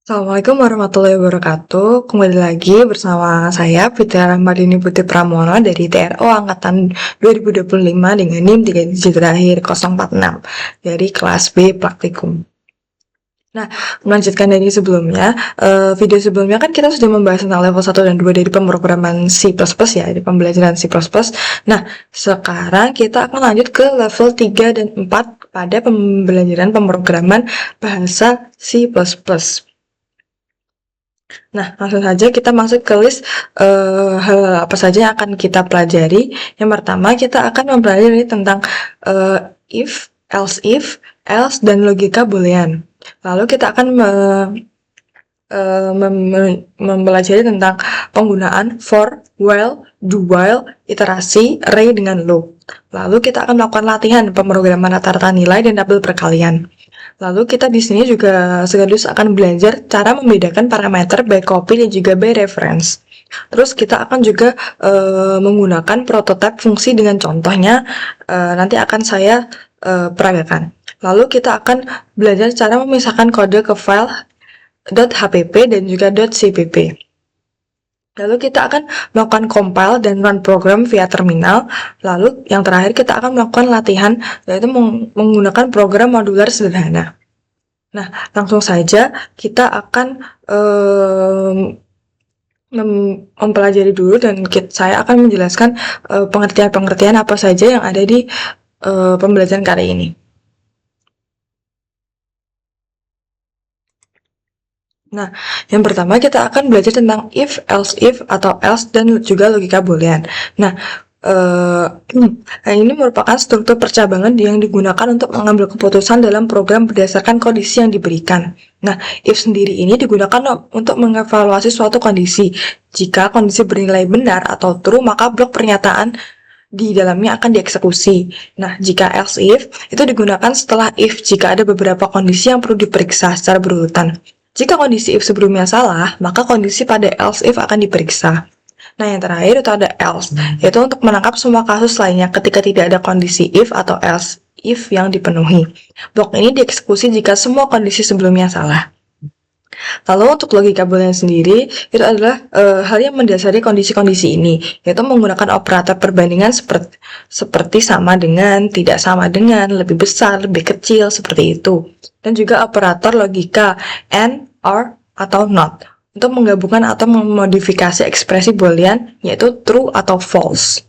Assalamualaikum warahmatullahi wabarakatuh. Kembali lagi bersama saya Fitria Rahmadini Putri Pramono dari TRO Angkatan 2025 dengan NIM 3 digit terakhir 046 dari kelas B Praktikum. Nah, melanjutkan dari sebelumnya, video sebelumnya kan kita sudah membahas tentang level 1 dan 2 dari pemrograman C++ ya, di pembelajaran C++. Nah, sekarang kita akan lanjut ke level 3 dan 4 pada pembelajaran pemrograman bahasa C++. Nah, langsung saja kita masuk ke list hal apa saja yang akan kita pelajari. Yang pertama, kita akan mempelajari tentang if, else, dan logika boolean. Lalu kita akan mempelajari tentang penggunaan for, while, do while, iterasi, array dengan loop. Lalu kita akan melakukan latihan pemrograman rata-rata nilai dan tabel perkalian. Lalu kita di sini juga sekaligus akan belajar cara membedakan parameter by copy dan juga by reference. Terus kita akan juga menggunakan prototipe fungsi dengan contohnya nanti akan saya peragakan. Lalu kita akan belajar cara memisahkan kode ke file .hpp dan juga .cpp. Lalu kita akan melakukan compile dan run program via terminal. Lalu yang terakhir kita akan melakukan latihan yaitu menggunakan program modular sederhana. Nah, langsung saja kita akan mempelajari dulu dan saya akan menjelaskan pengertian-pengertian apa saja yang ada di pembelajaran kali ini. Nah, yang pertama kita akan belajar tentang if, atau else, dan juga logika boolean. Nah, ini merupakan struktur percabangan yang digunakan untuk mengambil keputusan dalam program berdasarkan kondisi yang diberikan. Nah, if sendiri ini digunakan untuk mengevaluasi suatu kondisi. Jika kondisi bernilai benar atau true, maka blok pernyataan di dalamnya akan dieksekusi. Nah, jika else if, itu digunakan setelah if jika ada beberapa kondisi yang perlu diperiksa secara berurutan. Jika kondisi if sebelumnya salah, maka kondisi pada else if akan diperiksa. Nah, yang terakhir itu ada else, yaitu untuk menangkap semua kasus lainnya ketika tidak ada kondisi if atau else if yang dipenuhi. Blok ini dieksekusi jika semua kondisi sebelumnya salah. Lalu untuk logika boolean sendiri, itu adalah hal yang mendasari kondisi-kondisi ini, yaitu menggunakan operator perbandingan seperti sama dengan, tidak sama dengan, lebih besar, lebih kecil, seperti itu. Dan juga operator logika and, or, atau not, untuk menggabungkan atau memodifikasi ekspresi boolean, yaitu true atau false.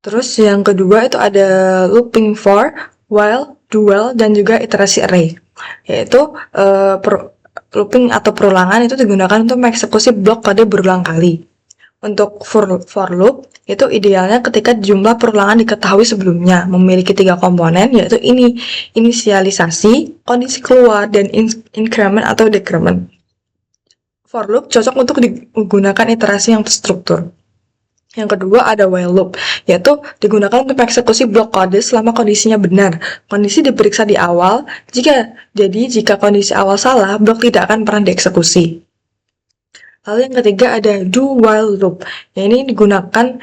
Terus yang kedua itu ada looping for, while, do while, dan juga iterasi array. Yaitu looping atau perulangan itu digunakan untuk mengeksekusi blok kode berulang kali. Untuk for loop itu idealnya ketika jumlah perulangan diketahui sebelumnya, memiliki 3 komponen yaitu inisialisasi, kondisi keluar, dan increment atau decrement. For loop cocok untuk digunakan iterasi yang terstruktur. Yang kedua ada while loop, yaitu digunakan untuk mengeksekusi blok kode selama kondisinya benar. Kondisi diperiksa di awal, jika kondisi awal salah, blok tidak akan pernah dieksekusi. Lalu yang ketiga ada do while loop, yang ini digunakan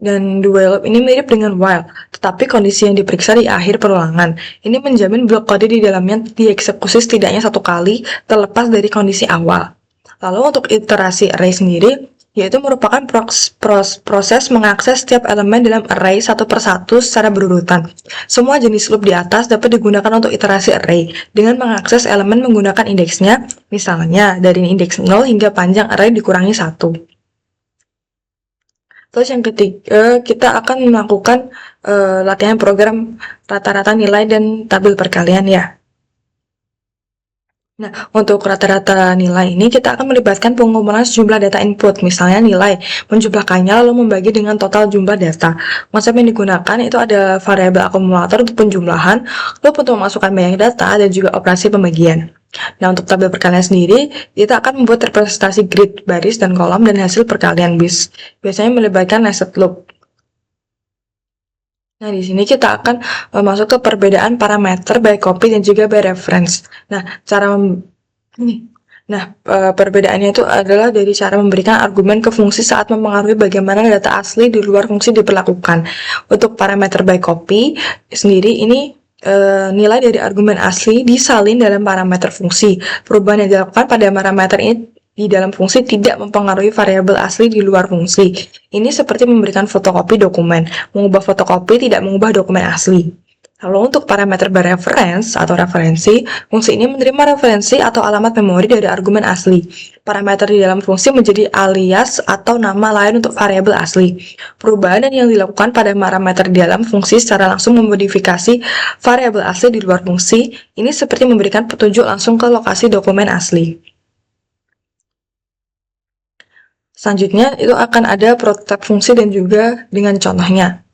dan do while loop ini mirip dengan while, tetapi kondisi yang diperiksa di akhir perulangan. Ini menjamin blok kode di dalamnya dieksekusi setidaknya 1 kali terlepas dari kondisi awal. Lalu untuk iterasi array sendiri, yaitu merupakan proses mengakses setiap elemen dalam array satu persatu secara berurutan. Semua jenis loop di atas dapat digunakan untuk iterasi array dengan mengakses elemen menggunakan indeksnya, misalnya dari indeks 0 hingga panjang array dikurangi 1. Terus yang ketiga, kita akan melakukan latihan program rata-rata nilai dan tabel perkalian ya. Nah, untuk rata-rata nilai ini kita akan melibatkan pengumpulan sejumlah data input, misalnya nilai, menjumlahkannya lalu membagi dengan total jumlah data. Konsep yang digunakan itu ada variabel akumulator untuk penjumlahan, loop untuk memasukkan banyak data, dan juga operasi pembagian. Nah, untuk tabel perkalian sendiri, kita akan membuat representasi grid, baris, dan kolom, dan hasil perkalian biasanya melibatkan nested loop. Nah, di sini kita akan masuk ke perbedaan parameter by copy dan juga by reference. Nah, perbedaannya itu adalah dari cara memberikan argumen ke fungsi saat mempengaruhi bagaimana data asli di luar fungsi diperlakukan. Untuk parameter by copy sendiri ini nilai dari argumen asli disalin dalam parameter fungsi. Perubahan yang dilakukan pada parameter ini di dalam fungsi tidak mempengaruhi variabel asli di luar fungsi. Ini seperti memberikan fotokopi dokumen. Mengubah fotokopi tidak mengubah dokumen asli. Lalu untuk parameter reference atau referensi, fungsi ini menerima referensi atau alamat memori dari argumen asli. Parameter di dalam fungsi menjadi alias atau nama lain untuk variabel asli. Perubahan yang dilakukan pada parameter di dalam fungsi secara langsung memodifikasi variabel asli di luar fungsi. Ini seperti memberikan petunjuk langsung ke lokasi dokumen asli. Selanjutnya itu akan ada prototipe fungsi dan juga dengan contohnya.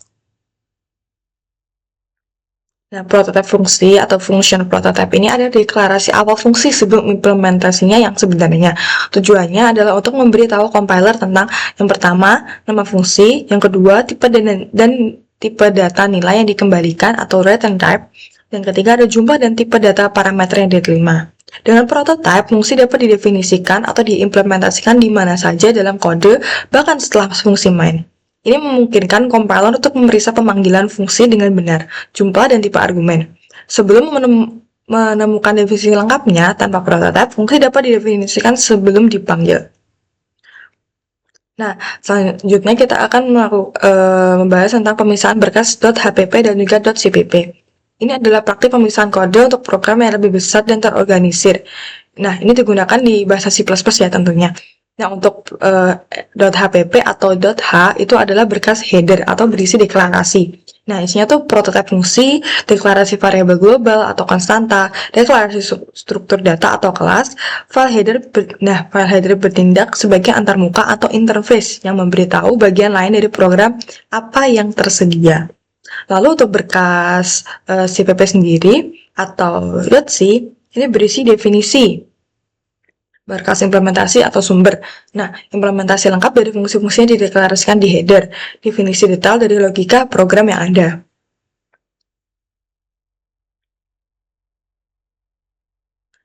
Nah, prototipe fungsi atau function prototype ini ada deklarasi awal fungsi sebelum implementasinya yang sebenarnya. Tujuannya adalah untuk memberitahu compiler tentang yang pertama, nama fungsi, yang kedua, tipe dan tipe data nilai yang dikembalikan atau return type, dan ketiga ada jumlah dan tipe data parameter yang diterima. Dengan prototype, fungsi dapat didefinisikan atau diimplementasikan di mana saja dalam kode, bahkan setelah fungsi main. Ini memungkinkan compiler untuk memeriksa pemanggilan fungsi dengan benar, jumlah dan tipe argumen. Sebelum menemukan definisi lengkapnya tanpa prototype, fungsi dapat didefinisikan sebelum dipanggil. Nah, selanjutnya kita akan membahas tentang pemisahan berkas .hpp dan juga .cpp. Ini adalah praktik pemisahan kode untuk program yang lebih besar dan terorganisir. Nah, ini digunakan di bahasa C++ ya tentunya. Nah, untuk .hpp atau .h itu adalah berkas header atau berisi deklarasi. Nah, isinya tuh prototipe fungsi, deklarasi variabel global atau konstanta, deklarasi struktur data atau kelas, file header bertindak sebagai antarmuka atau interface yang memberitahu bagian lain dari program apa yang tersedia. Lalu untuk berkas CPP sendiri atau .c ini berisi definisi berkas implementasi atau sumber. Nah, implementasi lengkap dari fungsi-fungsinya dideklarasikan di header, definisi detail dari logika program yang ada.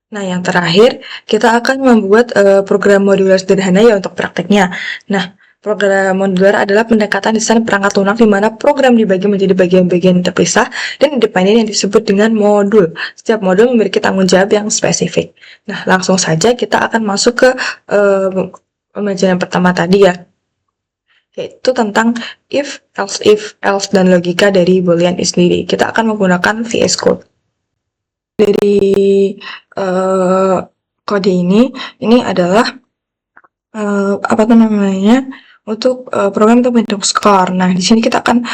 Nah, yang terakhir, kita akan membuat program modular sederhana ya untuk prakteknya. Nah, program modular adalah pendekatan desain perangkat lunak di mana program dibagi menjadi bagian-bagian terpisah dan independen yang disebut dengan modul. Setiap modul memiliki tanggung jawab yang spesifik. Nah, langsung saja kita akan masuk ke pembelajaran yang pertama tadi ya, yaitu tentang if, else, dan logika dari boolean sendiri. Kita akan menggunakan VS Code. Dari kode ini adalah apa tuh namanya, untuk program itu bentuk skor. Nah, di sini kita akan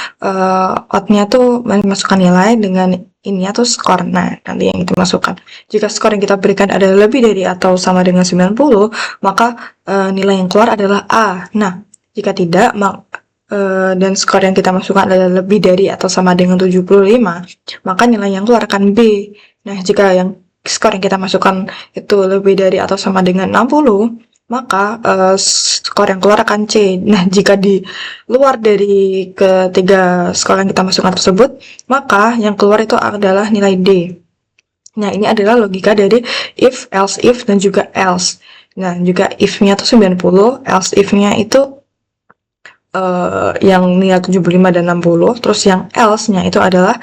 outnya tuh memasukkan nilai dengan ininya tuh skor. Nah, nanti yang kita masukkan. Jika skor yang kita berikan adalah lebih dari atau sama dengan 90, maka nilai yang keluar adalah A. Nah, jika tidak, dan skor yang kita masukkan adalah lebih dari atau sama dengan 75, maka nilai yang keluar akan B. Nah, jika yang skor yang kita masukkan itu lebih dari atau sama dengan 60, maka skor yang keluar akan C. Nah, jika di luar dari ketiga skor yang kita masukkan tersebut, maka yang keluar itu adalah nilai D. Nah, ini adalah logika dari if, else if, dan juga else. Nah, juga if-nya itu 90, else if-nya itu yang nilai 75 dan 60, terus yang else-nya itu adalah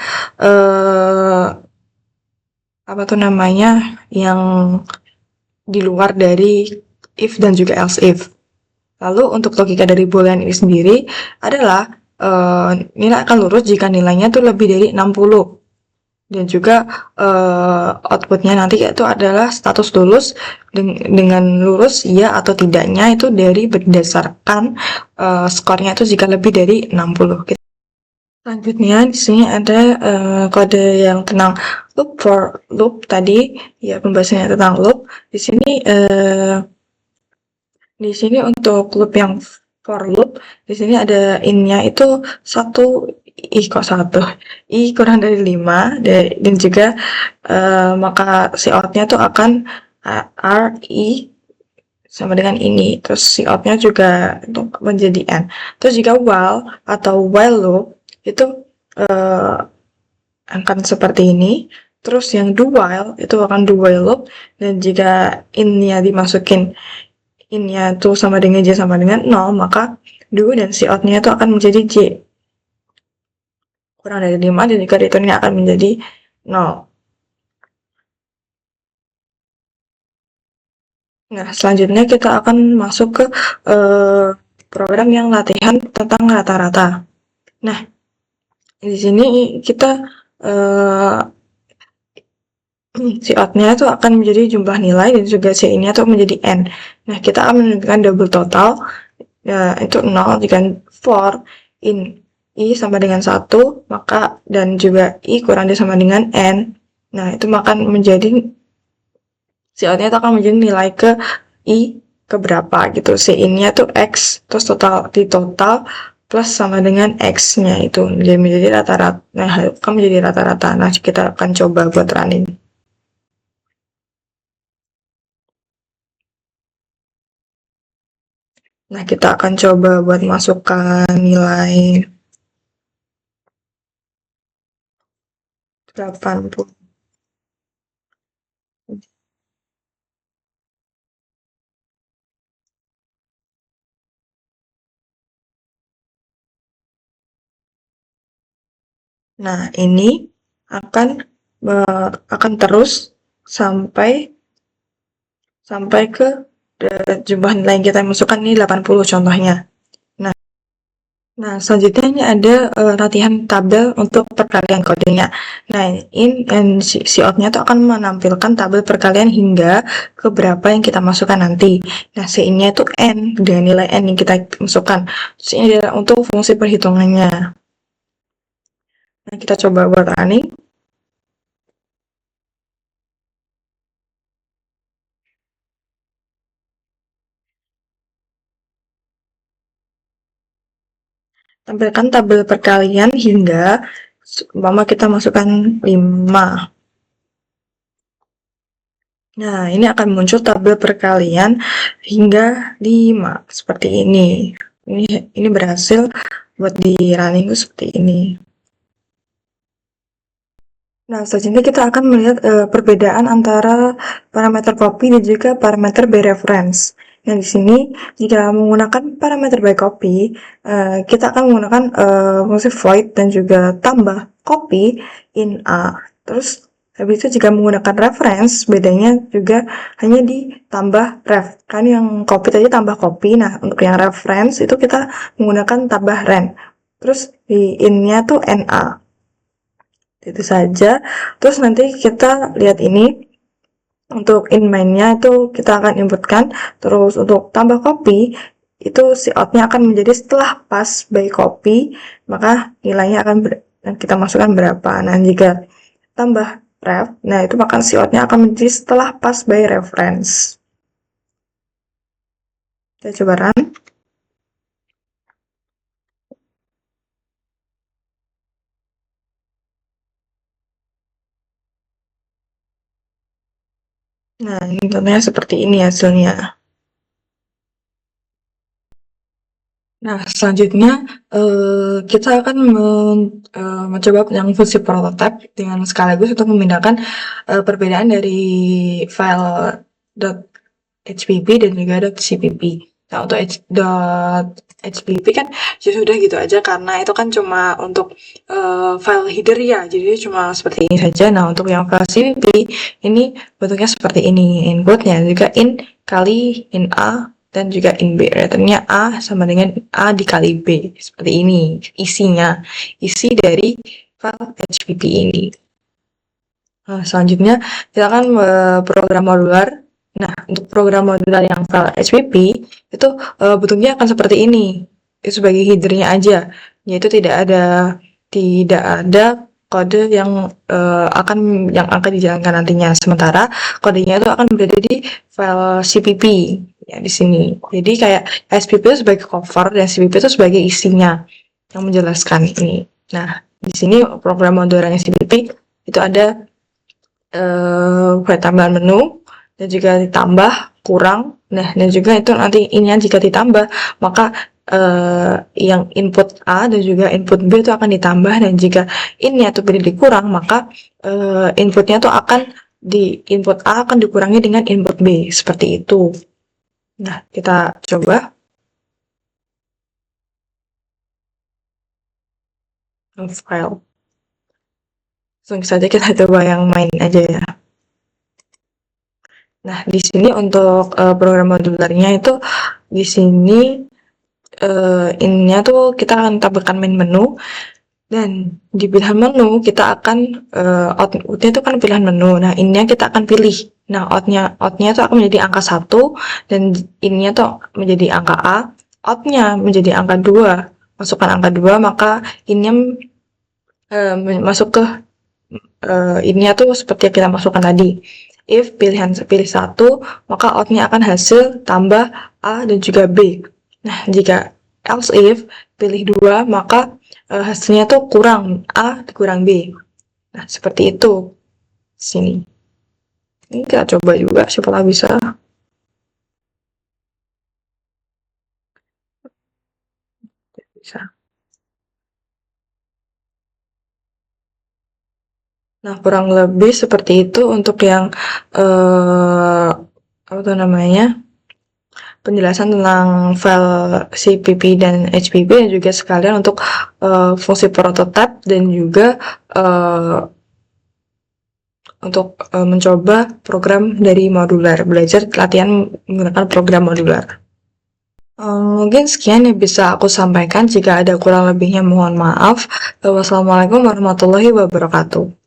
apa tuh namanya, yang di luar dari if dan juga else if. Lalu untuk logika dari boolean ini sendiri adalah nilai akan lurus jika nilainya tuh lebih dari 60. Dan juga outputnya nanti itu adalah status lulus dengan lurus iya atau tidaknya itu dari berdasarkan skornya itu jika lebih dari 60. Selanjutnya di sini ada kode yang tentang loop for loop tadi ya, pembahasannya tentang loop. Di sini untuk loop yang for loop, di sini ada in-nya itu 1 i kurang dari 5 dan juga maka si out-nya tuh akan r i sama dengan ini, terus si out-nya juga menjadi n. Terus jika while atau while loop itu akan seperti ini. Terus yang do while itu akan do while loop, dan jika in-nya dimasukin in-nya tuh sama dengan J sama dengan 0, maka do dan si out-nya itu akan menjadi J kurang dari 5, dan jika return-nya akan menjadi 0. Nah, selanjutnya kita akan masuk ke program yang latihan tentang rata-rata. Nah, di sini kita si out-nya itu akan menjadi jumlah nilai dan juga si in-nya itu menjadi n. Nah, kita akan menentukan double total, ya, itu 0 jika for in i sama dengan 1, maka dan juga i kurang dari sama dengan n. Nah, itu akan menjadi si out-nya itu akan menjadi nilai ke i ke berapa gitu. Si in-nya tuh x, terus di total plus sama dengan x-nya itu jadi menjadi rata-rata. Nah, akan menjadi rata-rata. Nah, kita akan coba buat running. Nah, kita akan coba buat masukkan nilai 80. Nah, ini akan akan terus sampai sampai ke jumlah nilai yang kita masukkan ini 80 contohnya. Nah, selanjutnya ini ada latihan tabel untuk perkalian kodenya. Nah, si out-nya itu akan menampilkan tabel perkalian hingga ke berapa yang kita masukkan nanti. Nah, si in-nya itu n dengan nilai n yang kita masukkan. Terus ini adalah untuk fungsi perhitungannya. Nah, kita coba buat running. Tampilkan tabel perkalian hingga umpama kita masukkan 5. Nah, ini akan muncul tabel perkalian hingga 5 seperti ini. Ini berhasil buat di running seperti ini. Nah, selanjutnya kita akan melihat perbedaan antara parameter copy dan juga parameter by reference. Nah, di sini jika menggunakan parameter by copy, kita akan menggunakan fungsi void dan juga tambah copy in a. Terus habis itu jika menggunakan reference, bedanya juga hanya ditambah ref. Kan yang copy tadi tambah copy. Nah, untuk yang reference itu kita menggunakan tambah ren. Terus di in-nya tuh na. Itu saja. Terus nanti kita lihat ini untuk in main-nya itu kita akan inputkan. Terus untuk tambah copy itu si out-nya akan menjadi setelah pass by copy, maka nilainya akan kita masukkan berapa. Nah, jika tambah ref, nah itu maka si out-nya akan menjadi setelah pass by reference. Kita coba run. Nah, ini contohnya seperti ini hasilnya. Nah, selanjutnya kita akan mencoba yang fungsi prototype dengan sekaligus untuk memindahkan perbedaan dari file .hpp dan juga .cpp. Nah, untuk .hpp kan ya sudah gitu aja karena itu kan cuma untuk file header ya, jadi cuma seperti ini saja. Nah, untuk yang file cpp ini bentuknya seperti ini, inputnya juga in kali in a dan juga in B. Returnnya A sama dengan A dikali B. Seperti ini isinya. Isi dari file HPP ini. Nah, selanjutnya kita akan program modular. Nah, untuk program modular yang file HPP itu bentuknya akan seperti ini. Itu sebagai headernya aja. Yaitu tidak ada kode yang akan dijalankan nantinya. Sementara kodenya itu akan berada di file CPP ya di sini. Jadi kayak SPP itu sebagai cover dan CPP itu sebagai isinya yang menjelaskan ini. Nah, di sini program modularnya CPP itu ada tambahan menu dan juga ditambah kurang. Nah, dan juga itu nanti ini jika ditambah maka yang input A dan juga input B itu akan ditambah, dan jika ini atau B dikurang maka inputnya itu akan input A akan dikurangi dengan input B seperti itu. Nah, kita coba file. Langsung saja kita coba yang main aja ya. Nah, di sini untuk program modularnya itu di sini ininya tuh kita akan tampilkan main menu, dan di pilihan menu kita akan outputnya itu kan pilihan menu. Nah, ininya kita akan pilih. Nah, outnya itu akan menjadi angka 1, dan ininya tuh menjadi angka A, outnya menjadi angka 2. Masukkan angka 2, maka ininya masuk ke ininya tuh seperti yang kita masukkan tadi. If pilih 1, maka outnya akan hasil tambah A dan juga B. Nah, jika else if pilih 2, maka hasilnya tuh kurang A dikurang B. Nah, seperti itu sini. Ini kita coba juga, siapa tahu bisa. Bisa. Nah, kurang lebih seperti itu untuk yang apa tuh namanya, penjelasan tentang file CPP dan HPP, dan juga sekalian untuk fungsi prototype, dan juga untuk mencoba program dari modular, belajar latihan menggunakan program modular. Mungkin sekian yang bisa aku sampaikan. Jika ada kurang lebihnya mohon maaf. Wassalamualaikum warahmatullahi wabarakatuh.